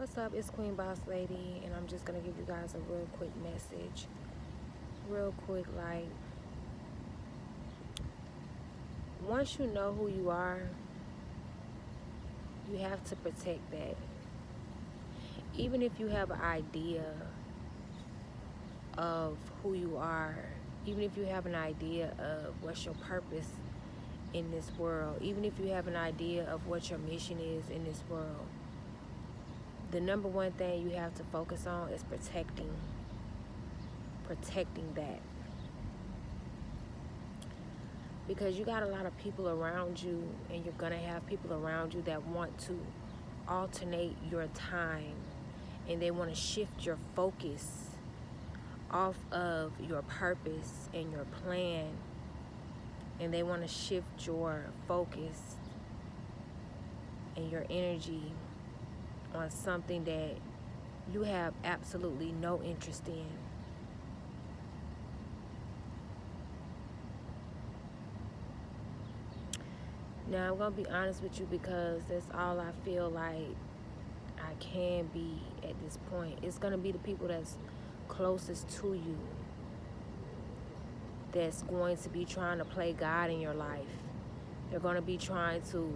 What's up? It's Queen Boss Lady, and I'm just gonna give you guys a real quick message. Real quick, like, once you know who you are, you have to protect that. Even if you have an idea of who you are, even if you have an idea of what's your purpose in this world, even if you have an idea of what your mission is in this world, the number one thing you have to focus on is protecting that. Because you got a lot of people around you, and you're gonna have people around you that want to alternate your time, and they want to shift your focus off of your purpose and your plan, and they want to shift your focus and your energy on something that you have absolutely no interest in. Now, I'm going to be honest with you, because that's all I feel like I can be at this point. It's going to be the people that's closest to you that's going to be trying to play God in your life. They're going to be trying to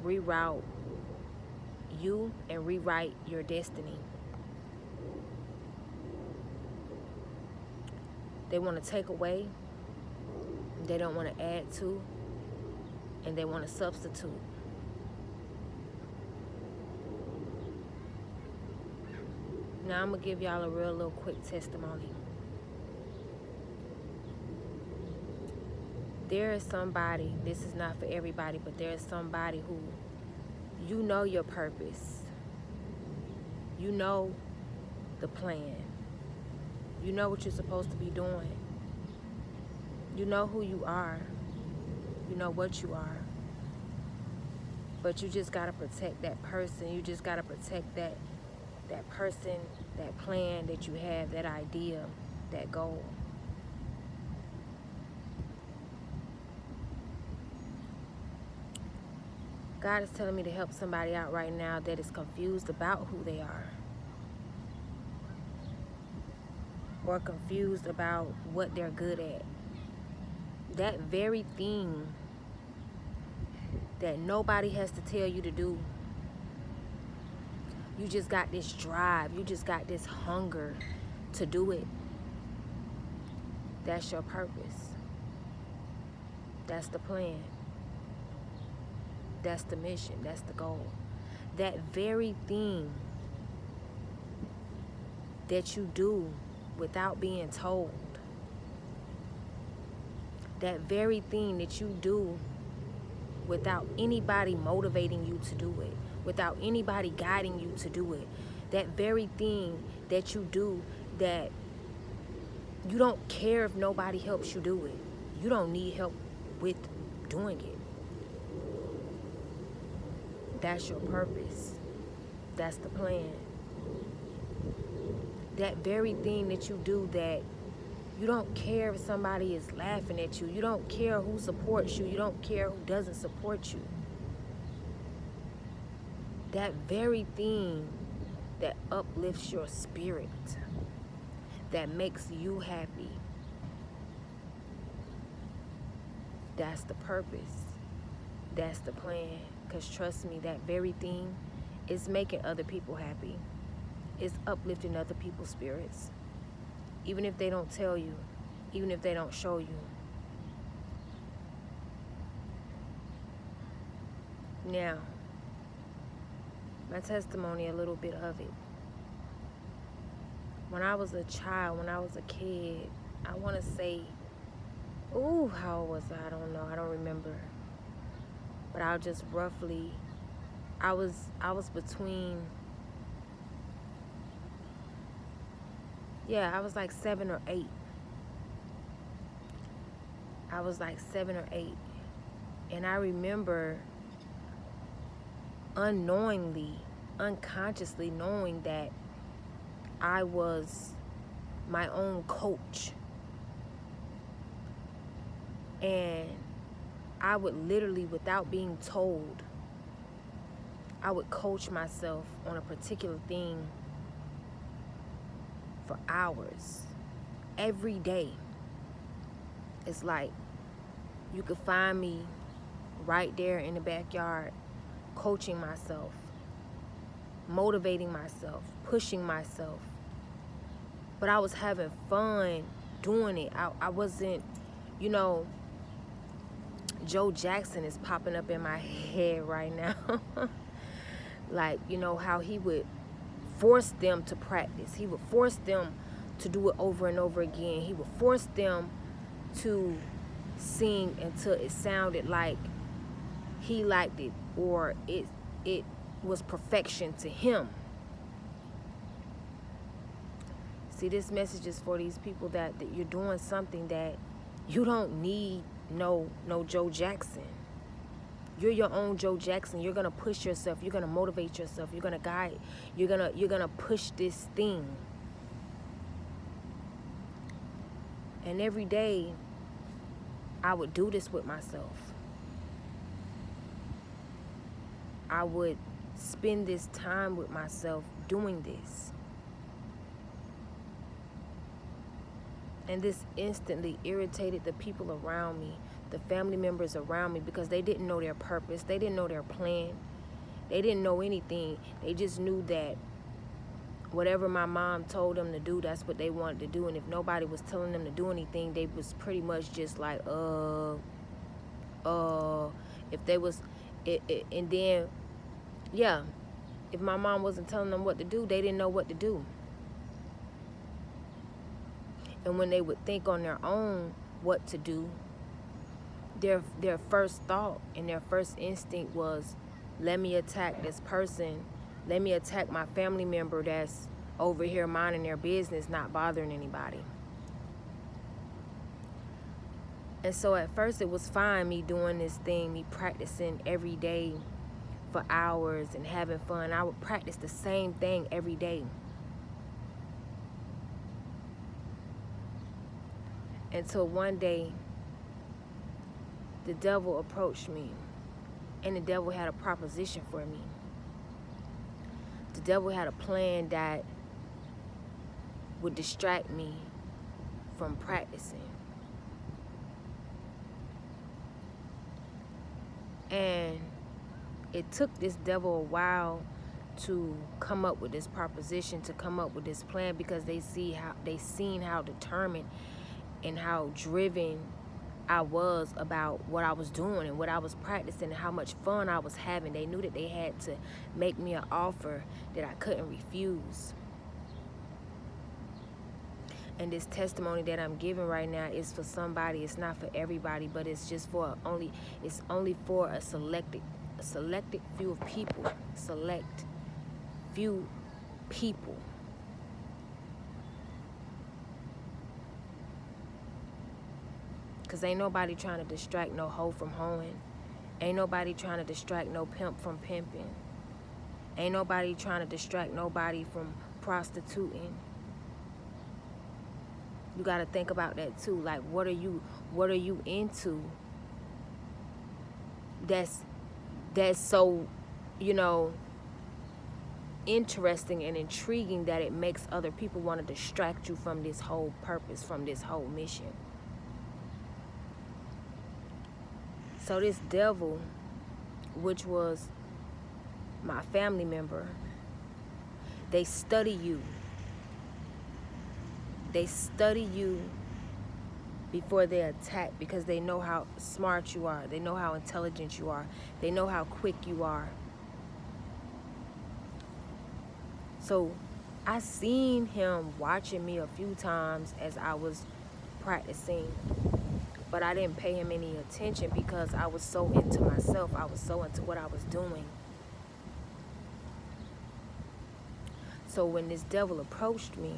reroute you and rewrite your destiny. They want to take away, they don't want to add to, and they want to substitute. Now I'm going to give y'all a real little quick testimony. There is somebody, this is not for everybody, but there is somebody who, you know your purpose. You know the plan. You know what you're supposed to be doing. You know who you are. You know what you are. But you just got to protect that person. You just got to protect that person, that plan that you have, that idea, that goal. God is telling me to help somebody out right now that is confused about who they are, or confused about what they're good at. That very thing that nobody has to tell you to do. You just got this drive. You just got this hunger to do it. That's your purpose. That's the plan. That's the mission. That's the goal. That very thing that you do without being told. That very thing that you do without anybody motivating you to do it, without anybody guiding you to do it. That very thing that you do that you don't care if nobody helps you do it. You don't need help with doing it. That's your purpose. That's the plan. That very thing that you do that you don't care if somebody is laughing at you. You don't care who supports you. You don't care who doesn't support you. That very thing that uplifts your spirit, that makes you happy. That's the purpose. That's the plan. Because trust me, that very thing is making other people happy. It's uplifting other people's spirits. Even if they don't tell you, even if they don't show you. Now, my testimony, a little bit of it. When I was a child, when I was a kid, I want to say, how old was I? I don't know. I don't remember. But I'll just roughly, I was between, I was like 7 or 8. I was like 7 or 8. And I remember unknowingly, unconsciously knowing that I was my own coach. And I would literally, without being told, I would coach myself on a particular thing for hours, every day. It's like you could find me right there in the backyard, coaching myself, motivating myself, pushing myself. But I was having fun doing it. I wasn't, you know, Joe Jackson is popping up in my head right now. Like, you know, how he would force them to practice. He would force them to do it over and over again. He would force them to sing until it sounded like he liked it, or it was perfection to him. See, this message is for these people that you're doing something that you don't need no Joe Jackson. You're your own Joe Jackson. You're gonna push yourself. You're gonna motivate yourself. You're gonna guide. You're gonna push this thing. And every day, I would do this with myself. I would spend this time with myself doing this. And this instantly irritated the people around me, the family members around me, because they didn't know their purpose. They didn't know their plan. They didn't know anything. They just knew that whatever my mom told them to do, that's what they wanted to do. And if nobody was telling them to do anything, they was pretty much just like, if they was, and then, yeah, if my mom wasn't telling them what to do, they didn't know what to do. And when they would think on their own what to do, their first thought and their first instinct was, let me attack this person. Let me attack my family member that's over here minding their business, not bothering anybody. And so at first it was fine, me doing this thing, me practicing every day for hours and having fun. I would practice the same thing every day. Until one day, the devil approached me, and the devil had a proposition for me. The devil had a plan that would distract me from practicing. And it took this devil a while to come up with this proposition, to come up with this plan, because they seen how determined and how driven I was about what I was doing and what I was practicing and how much fun I was having. They knew that they had to make me an offer that I couldn't refuse. And this testimony that I'm giving right now is for somebody. It's not for everybody, but it's just for it's only for a selected few of people. Select few people. Because ain't nobody trying to distract no hoe from hoeing. Ain't nobody trying to distract no pimp from pimping. Ain't nobody trying to distract nobody from prostituting. You got to think about that too. Like, what are you into that's so, you know, interesting and intriguing that it makes other people want to distract you from this whole purpose, from this whole mission. So this devil, which was my family member, they study you. They study you before they attack, because they know how smart you are. They know how intelligent you are. They know how quick you are. So I seen him watching me a few times as I was practicing, but I didn't pay him any attention because I was so into myself. I was so into what I was doing. So when this devil approached me,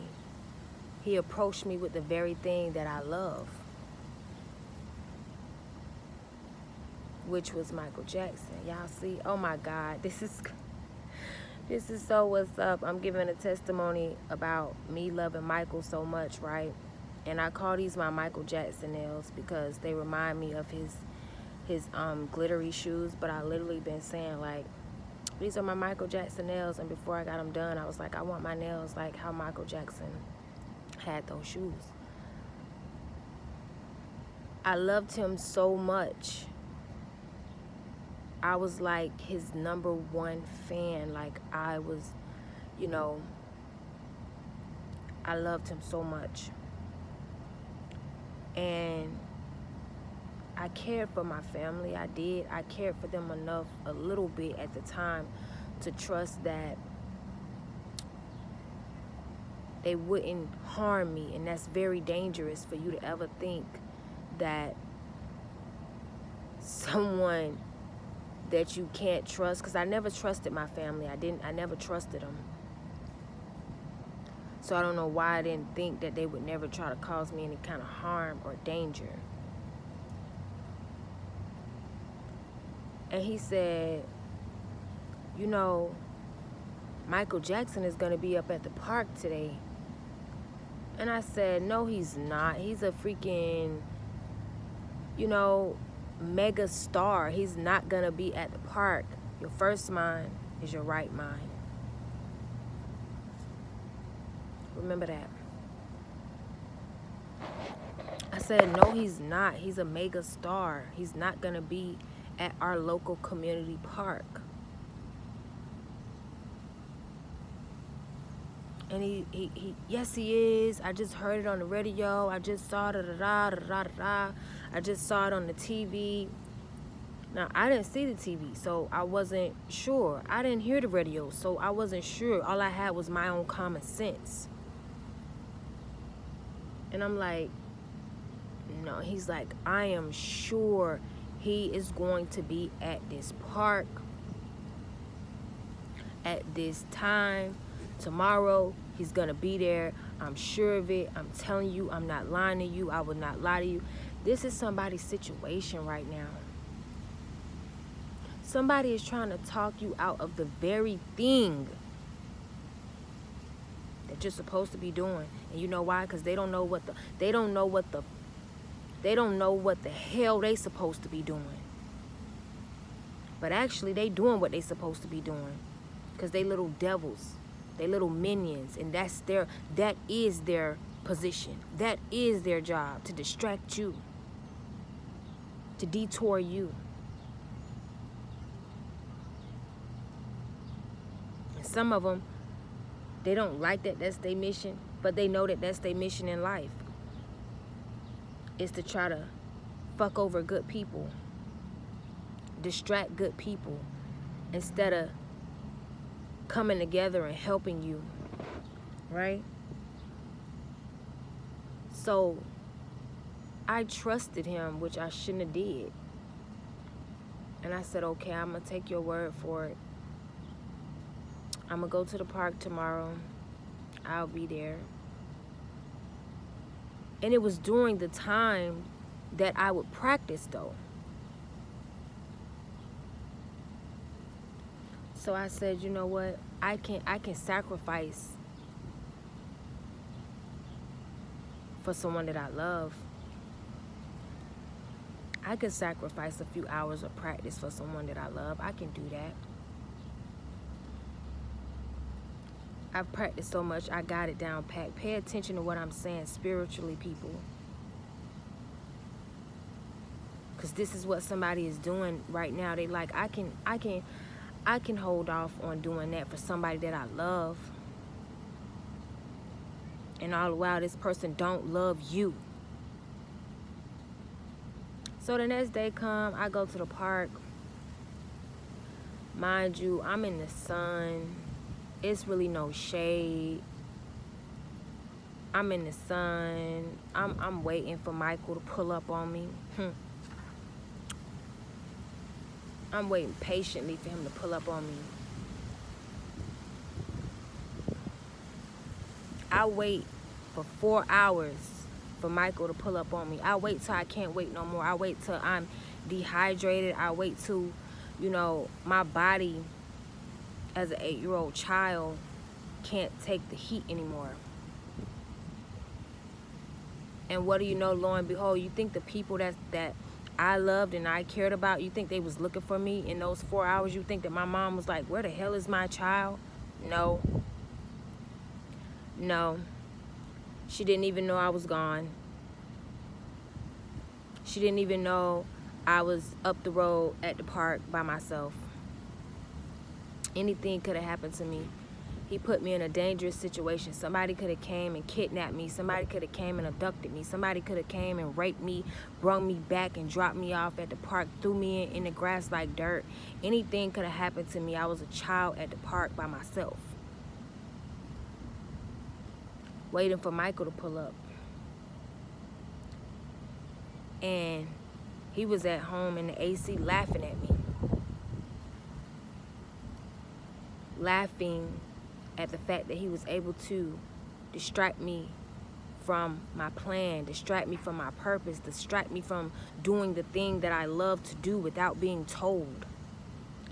he approached me with the very thing that I love, which was Michael Jackson. Y'all see? Oh my God, this is so what's up. I'm giving a testimony about me loving Michael so much, right? And I call these my Michael Jackson nails because they remind me of his glittery shoes. But I literally been saying, like, These are my Michael Jackson nails, and before I got them done, I was like, I want my nails like how Michael Jackson had those shoes. I loved him so much. I was like his #1 fan. Like I was, you know, I loved him so much. And I cared for my family. I did. I cared for them enough, a little bit at the time, to trust that they wouldn't harm me. And that's very dangerous for you to ever think that someone that you can't trust, because I never trusted my family. I never trusted them. So I don't know why I didn't think that they would never try to cause me any kind of harm or danger. And he said, you know, Michael Jackson is going to be up at the park today. And I said, no, he's not. He's a freaking, you know, mega star. He's not going to be at the park. Your first mind is your right mind. Remember that. I said, no, he's not. He's a mega star. He's not going to be at our local community park. And he yes, he is. I just heard it on the radio. I just saw I just saw it on the TV. Now, I didn't see the TV, so I wasn't sure. I didn't hear the radio, so I wasn't sure. All I had was my own common sense. And I'm like, no. He's like, I am sure he is going to be at this park at this time. Tomorrow, he's going to be there. I'm sure of it. I'm telling you, I'm not lying to you. I would not lie to you. This is somebody's situation right now. Somebody is trying to talk you out of the very thing that you're supposed to be doing. And you know why? Because they don't know what the hell they supposed to be doing. But actually, they doing what they supposed to be doing. Because they little devils. They little minions. And that is their position. That is their job, to distract you. To detour you. And some of them, they don't like that that's their mission, but they know that that's their mission in life. Is to try to fuck over good people. Distract good people. Instead of coming together and helping you. Right? So, I trusted him, which I shouldn't have did. And I said, okay, I'm going to take your word for it. I'm going to go to the park tomorrow. I'll be there. And it was during the time that I would practice, though. So I said, you know what? I can sacrifice for someone that I love. I can sacrifice a few hours of practice for someone that I love. I can do that. I've practiced so much, I got it down pat. Pay attention to what I'm saying spiritually, people. Because this is what somebody is doing right now. They like, I can hold off on doing that for somebody that I love. And all the while, this person don't love you. So the next day come, I go to the park. Mind you, I'm in the sun. It's really no shade. I'm in the sun. I'm waiting for Michael to pull up on me. I'm waiting patiently for him to pull up on me. I wait for 4 hours for Michael to pull up on me. I wait till I can't wait no more. I wait till I'm dehydrated. I wait till, you know, my body as an 8-year-old child can't take the heat anymore. And what do you know, lo and behold, you think the people that I loved and I cared about, you think they was looking for me in those 4 hours? You think that my mom was like, where the hell is my child? No. No. She didn't even know I was gone. She didn't even know I was up the road at the park by myself. Anything could have happened to me. He put me in a dangerous situation. Somebody could have came and kidnapped me. Somebody could have came and abducted me. Somebody could have came and raped me, brought me back and dropped me off at the park, threw me in the grass like dirt. Anything could have happened to me. I was a child at the park by myself, waiting for Michael to pull up. And he was at home in the AC laughing at me. Laughing at the fact that he was able to distract me from my plan, distract me from my purpose, distract me from doing the thing that I love to do without being told.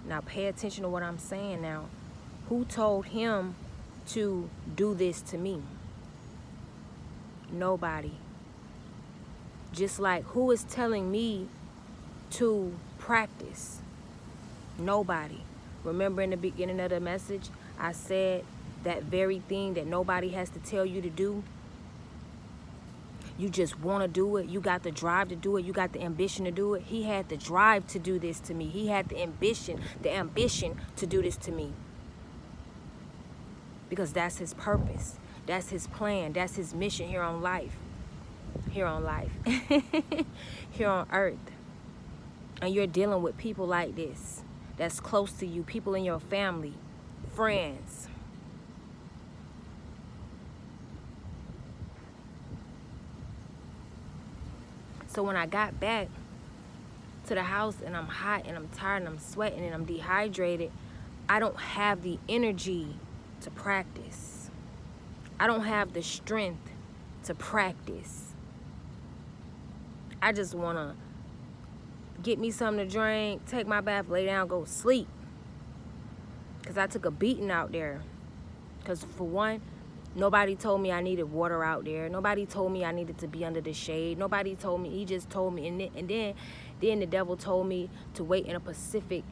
Now pay attention to what I'm saying now. Who told him to do this to me? Nobody. Just like who is telling me to practice? Nobody. Remember in the beginning of the message, I said that very thing that nobody has to tell you to do. You just want to do it. You got the drive to do it. You got the ambition to do it. He had the drive to do this to me. He had the ambition to do this to me. Because that's his purpose. That's his plan. That's his mission here on life. Here on life. Here on earth. And you're dealing with people like this. That's close to you. People in your family. Friends. So when I got back to the house and I'm hot and I'm tired and I'm sweating and I'm dehydrated, I don't have the energy to practice. I don't have the strength to practice. I just want to get me something to drink, take my bath, lay down, go sleep. Because I took a beating out there. Because for one, nobody told me I needed water out there. Nobody told me I needed to be under the shade. Nobody told me. He just told me. And then the devil told me to wait in a Pacific,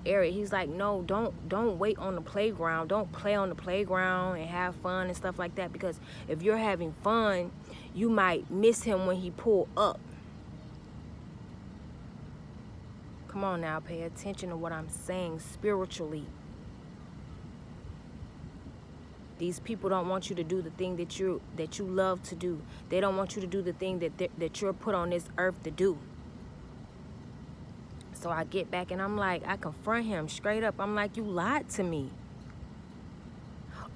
area. He's like, no, don't wait on the playground. Don't play on the playground and have fun and stuff like that. Because if you're having fun, you might miss him when he pull up. Come on now, pay attention to what I'm saying spiritually. These people don't want you to do the thing that you love to do. They don't want you to do the thing that you're put on this earth to do. So I get back and I'm like, I confront him straight up. I'm like, you lied to me.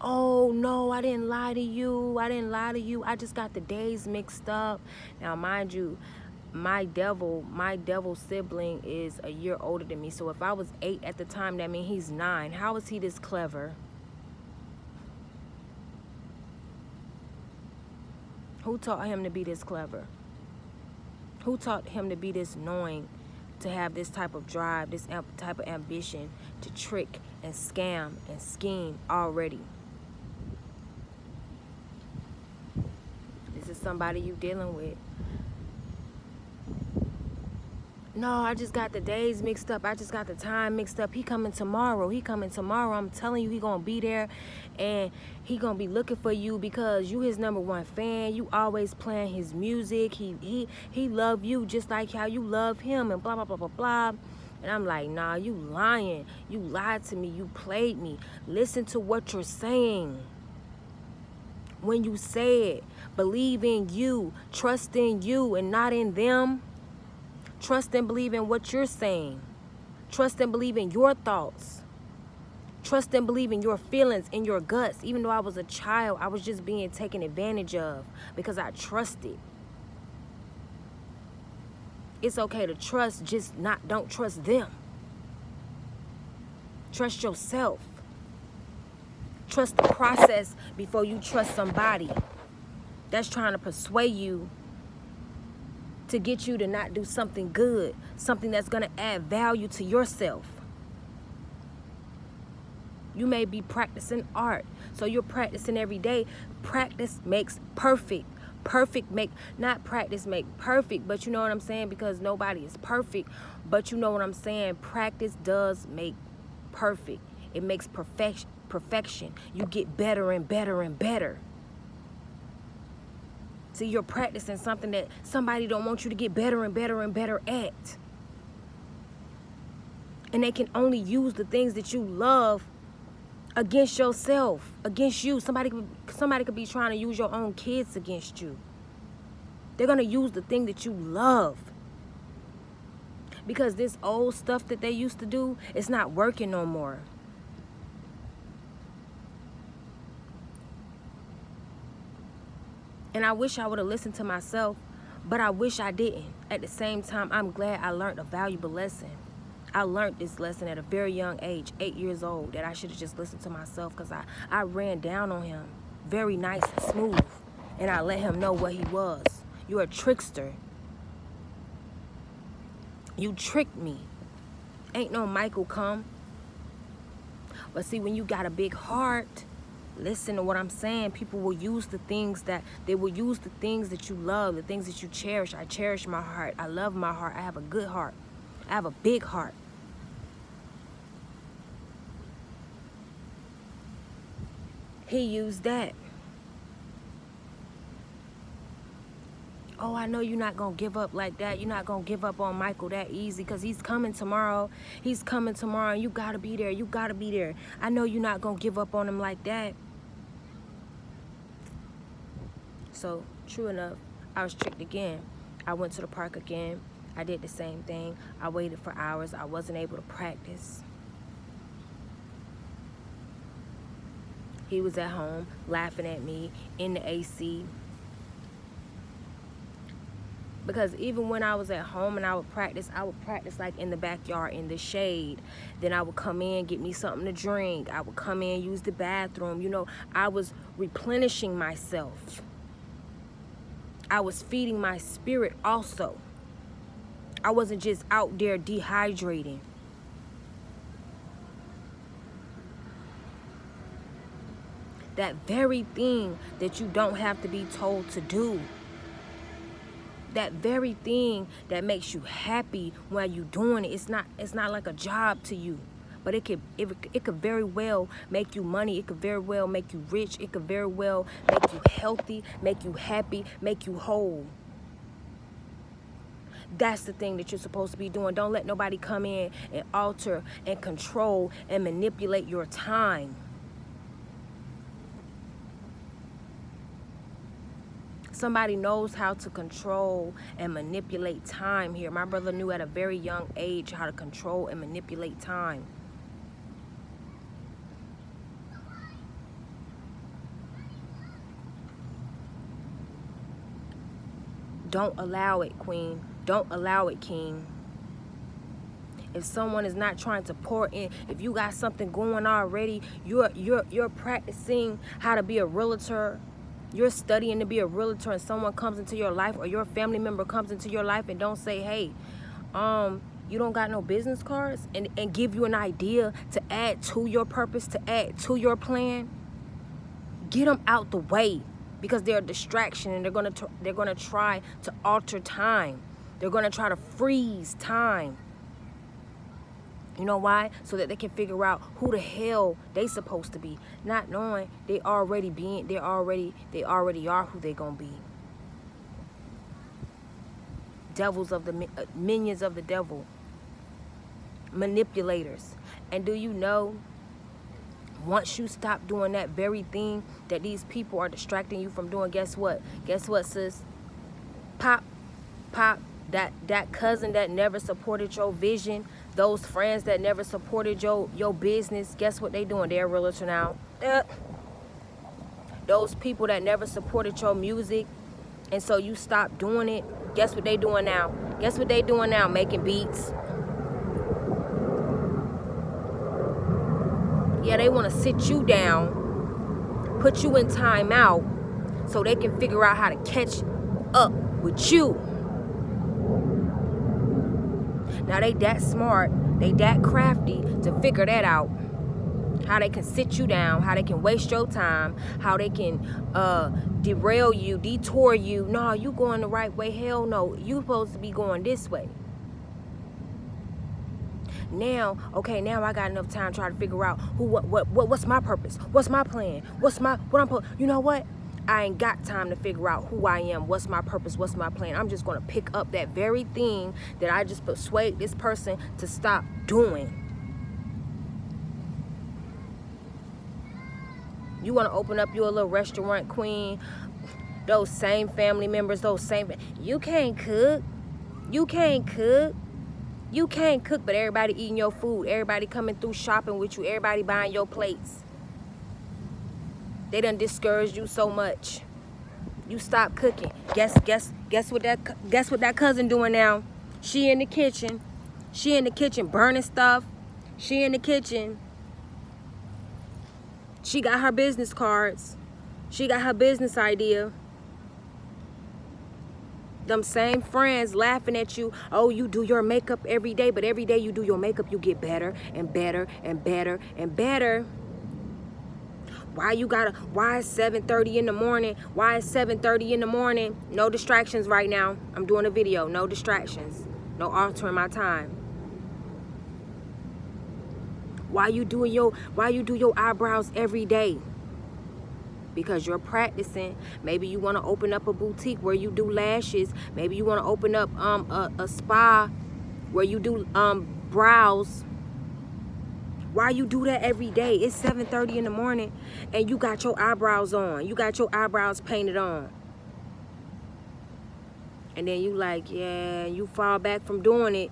Oh, no, I didn't lie to you. I didn't lie to you. I just got the days mixed up. Now, mind you, my devil sibling is a year older than me. So if I was 8 at the time, that means he's 9. How is he this clever? Who taught him to be this clever? Who taught him to be this knowing, to have this type of drive, this type of ambition to trick and scam and scheme already? This is somebody you dealing with. No, I just got the days mixed up. I just got the time mixed up. He coming tomorrow. I'm telling you, he gonna be there, and he gonna be looking for you because you his #1 fan. You always playing his music. He love you just like how you love him, and blah blah blah blah blah. And I'm like, nah, you lying. You lied to me. You played me. Listen to what you're saying. When you said, believe in you, trust in you, and not in them. Trust and believe in what you're saying. Trust and believe in your thoughts. Trust and believe in your feelings, in your guts. Even though I was a child, I was just being taken advantage of because I trusted. It's okay to trust, just don't trust them. Trust yourself. Trust the process before you trust somebody that's trying to persuade you to get you to not do something good, something that's going to add value to yourself. You may be practicing art, so you're practicing every day. Practice makes perfect. Not practice make perfect, but you know what I'm saying, because nobody is perfect, but you know what I'm saying, practice does make perfect. It makes perfection. You get better and better and better. See, you're practicing something that somebody don't want you to get better and better and better at. And they can only use the things that you love against yourself, against you. Somebody could be trying to use your own kids against you. They're going to use the thing that you love. Because this old stuff that they used to do, it's not working no more. And I wish I would have listened to myself, but I wish I didn't. At the same time, I'm glad I learned a valuable lesson. I learned this lesson at a very young age, 8 years old, that I should have just listened to myself, because I ran down on him very nice and smooth. And I let him know what he was. You're a trickster. You tricked me. Ain't no Michael come. But see, when you got a big heart, listen to what I'm saying. People will use the things that you love, the things that you cherish. I cherish my heart. I love my heart. I have a good heart. I have a big heart. He used that. Oh, I know you're not going to give up like that. You're not going to give up on Michael that easy, because he's coming tomorrow. He's coming tomorrow, and you got to be there. You got to be there. I know you're not going to give up on him like that. So, true enough, I was tricked again. I went to the park again. I did the same thing. I waited for hours. I wasn't able to practice. He was at home laughing at me in the AC. Because even when I was at home and I would practice like in the backyard, in the shade. Then I would come in, get me something to drink. I would come in, use the bathroom. You know, I was replenishing myself. I was feeding my spirit also. I wasn't just out there dehydrating. That very thing that you don't have to be told to do. That very thing that makes you happy while you're doing it. It's not like a job to you. But it could very well make you money. It could very well make you rich. It could very well make you healthy, make you happy, make you whole. That's the thing that you're supposed to be doing. Don't let nobody come in and alter and control and manipulate your time. Somebody knows how to control and manipulate time here. My brother knew at a very young age how to control and manipulate time. Don't allow it, Queen. Don't allow it, King. If someone is not trying to pour in, if you got something going already, you're practicing how to be a realtor. You're studying to be a realtor, and someone comes into your life, or your family member comes into your life and don't say, hey, you don't got no business cards, and give you an idea to add to your purpose, to add to your plan. Get them out the way, because they're a distraction, and they're gonna try to alter time. They're gonna try to freeze time. You know why? So that they can figure out who the hell they supposed to be, not knowing they already are who they gonna be. Devils of the minions of the devil, manipulators. And do you know, once you stop doing that very thing that these people are distracting you from doing, guess what? Guess what, sis? Pop, that cousin that never supported your vision, those friends that never supported your business, guess what they doing? They're a realtor now. Those people that never supported your music, and so you stopped doing it, guess what they doing now? Guess what they doing now? Making beats. Yeah, they want to sit you down, put you in timeout, so they can figure out how to catch up with you. Now they that smart, they that crafty to figure that out. how they can sit you down, how they can waste your time, how they can derail you, detour you. No, you going the right way. Hell no, you supposed to be going this way. Now, okay, now I got enough time to try to figure out what's my purpose, what's my plan, what I'm. You know what? I ain't got time to figure out who I am, what's my purpose, what's my plan. I'm just gonna pick up that very thing that I just persuade this person to stop doing. You want to open up your little restaurant, queen. Those same family members, you can't cook. You can't cook. You can't cook, but everybody eating your food. Everybody coming through shopping with you. Everybody buying your plates. They done discouraged you so much. You stop cooking. Guess what that cousin doing now? She in the kitchen. She in the kitchen burning stuff. She in the kitchen. She got her business cards. She got her business idea. Them same friends laughing at you. Oh, you do your makeup every day, but every day you do your makeup, you get better and better and better and better. Why is 7:30 in the morning? Why is 7:30 in the morning? No distractions right now. I'm doing a video. No distractions. No altering my time. Why you do your eyebrows every day? Because you're practicing. Maybe you want to open up a boutique where you do lashes. Maybe you want to open up a spa where you do brows. Why you do that every day? It's 7:30 in the morning and you got your eyebrows on. You got your eyebrows painted on. And then you like, yeah, you fall back from doing it.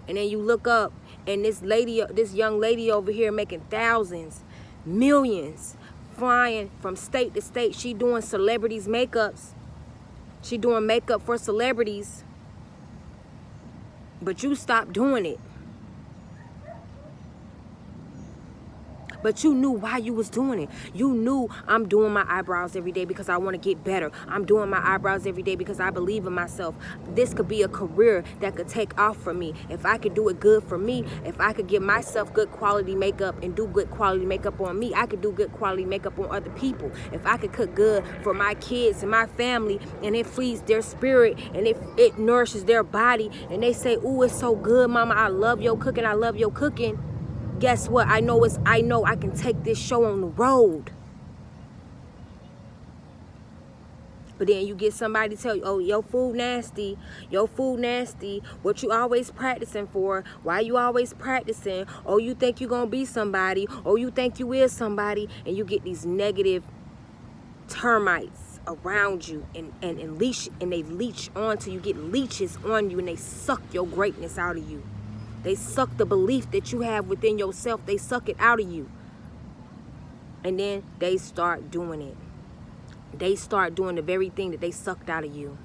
And then you look up and this young lady over here making thousands, millions, flying from state to state. She doing celebrities' makeups. She doing makeup for celebrities. But you stopped doing it. But you knew why you was doing it. You knew, I'm doing my eyebrows every day because I want to get better. I'm doing my eyebrows every day because I believe in myself. This could be a career that could take off for me. If I could do it good for me, if I could give myself good quality makeup and do good quality makeup on me, I could do good quality makeup on other people. If I could cook good for my kids and my family and it feeds their spirit and it nourishes their body and they say, ooh, it's so good, mama, I love your cooking, I love your cooking. Guess what? I know I can take this show on the road. But then you get somebody to tell you, oh, your food nasty. Your food nasty. What you always practicing for? Why you always practicing? Oh, you think you gonna be somebody. Oh, you think you is somebody. And you get these negative termites around you and they leech onto you. Get leeches on you and they suck your greatness out of you. They suck the belief that you have within yourself. They suck it out of you. And then they start doing it. They start doing the very thing that they sucked out of you.